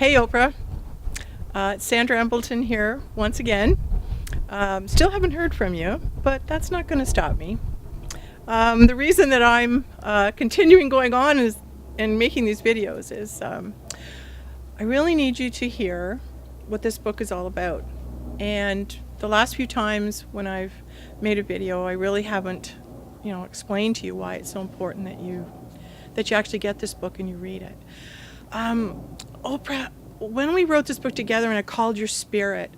Hey, Oprah. It's Sandra Embleton here once again. Still haven't heard from you, but that's not going to stop me. The reason that I'm continuing going on and making these videos is I really need you to hear what this book is all about. And the last few times when I've made a video, I really haven't, explained to you why it's so important that you actually get this book and you read it. Oprah, when we wrote this book together and I called your spirit,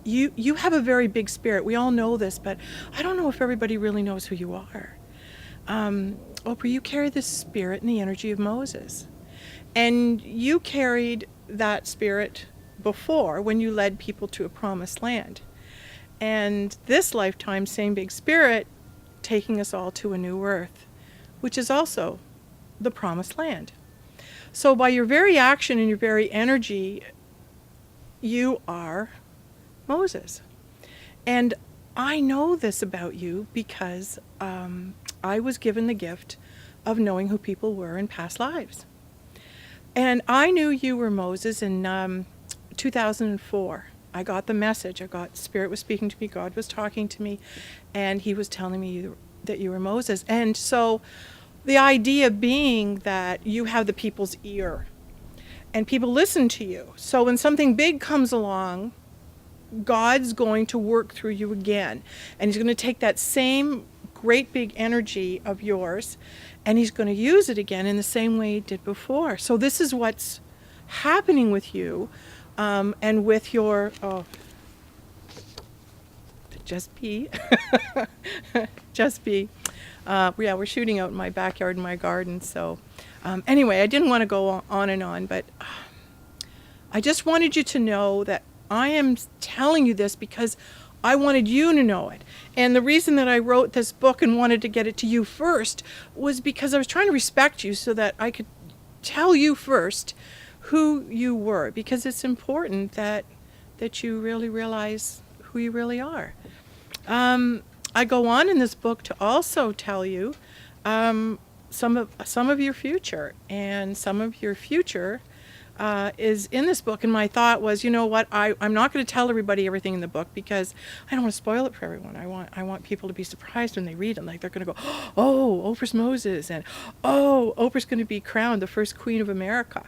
you have a very big spirit. We all know this, but I don't know if everybody really knows who you are. Oprah, you carry the spirit and the energy of Moses. And you carried that spirit before when you led people to a promised land. And this lifetime, same big spirit, taking us all to a new earth, which is also the promised land. So by your very action and your very energy, you are Moses. And I know this about you because I was given the gift of knowing who people were in past lives. And I knew you were Moses in 2004. I got the message. Spirit was speaking to me, God was talking to me, and he was telling me that you were Moses. And so the idea being that you have the people's ear and people listen to you. So when something big comes along, God's going to work through you again. And he's going to take that same great big energy of yours and he's going to use it again in the same way he did before. So this is what's happening with you and with your... just be. Just be. We're shooting out in my backyard in my garden. So anyway, I didn't want to go on and on, but I just wanted you to know that I am telling you this because I wanted you to know it. And the reason that I wrote this book and wanted to get it to you first was because I was trying to respect you so that I could tell you first who you were, because it's important that you really realize who you really are. I go on in this book to also tell you some of your future, and some of your future is in this book. And my thought was, you know what, I'm not going to tell everybody everything in the book because I don't want to spoil it for everyone. I want people to be surprised when they read it. Like they're going to go, oh, Oprah's Moses, and oh, Oprah's going to be crowned the first Queen of America.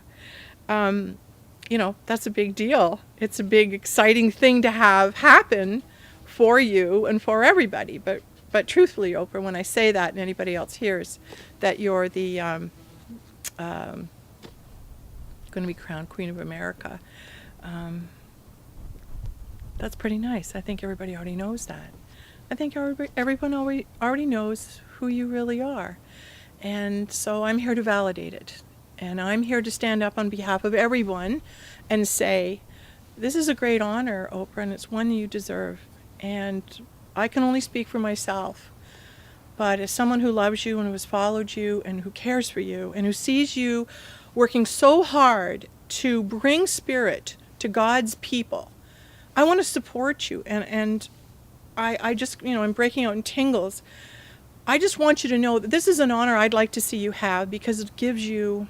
That's a big deal. It's a big, exciting thing to have happen for you and for everybody. But truthfully, Oprah, when I say that and anybody else hears that you're the going to be crowned Queen of America, that's pretty nice. I think everybody already knows that. I think everyone already knows who you really are. And so I'm here to validate it. And I'm here to stand up on behalf of everyone and say, this is a great honor, Oprah, and it's one you deserve. And I can only speak for myself. But as someone who loves you and who has followed you and who cares for you and who sees you working so hard to bring spirit to God's people, I want to support you. And I just, I'm breaking out in tingles. I just want you to know that this is an honor I'd like to see you have because it gives you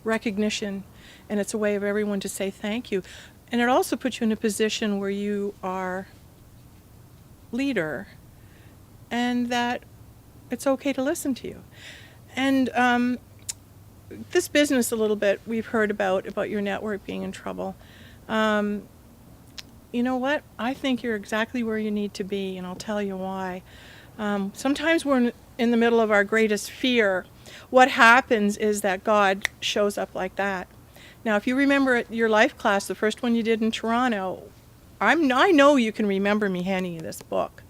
recognition, and it's a way of everyone to say thank you. And it also puts you in a position where you are leader and that it's okay to listen to you. And this business a little bit we've heard about your network being in trouble. You know what? I think you're exactly where you need to be, and I'll tell you why. Sometimes we're in the middle of our greatest fear. What happens is that God shows up like that. Now, if you remember your life class, the first one you did in Toronto, I know you can remember me handing you this book,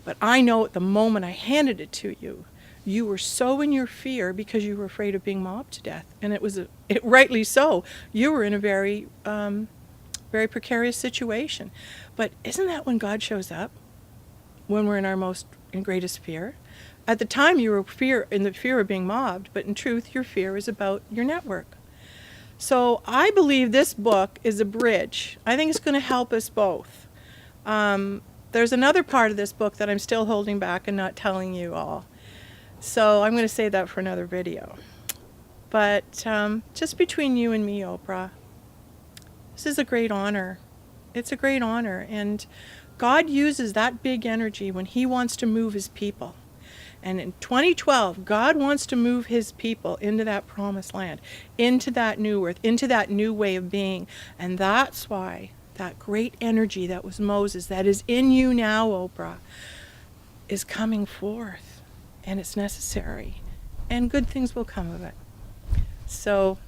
but I know at the moment I handed it to you, you were so in your fear because you were afraid of being mobbed to death, and it rightly so. You were in a very, very precarious situation. But isn't that when God shows up? When we're in our most and greatest fear? At the time you were in the fear of being mobbed, but in truth your fear is about your network. So I believe this book is a bridge. I think it's going to help us both. There's another part of this book that I'm still holding back and not telling you all. So I'm going to save that for another video. But just between you and me, Oprah, This is a great honor. It's a great honor. And God uses that big energy when he wants to move his people. And in 2012, God wants to move his people into that promised land, into that new earth, into that new way of being. And that's why that great energy that was Moses, that is in you now, Oprah, is coming forth. And it's necessary. And good things will come of it. So,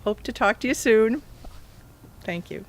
hope to talk to you soon. Thank you.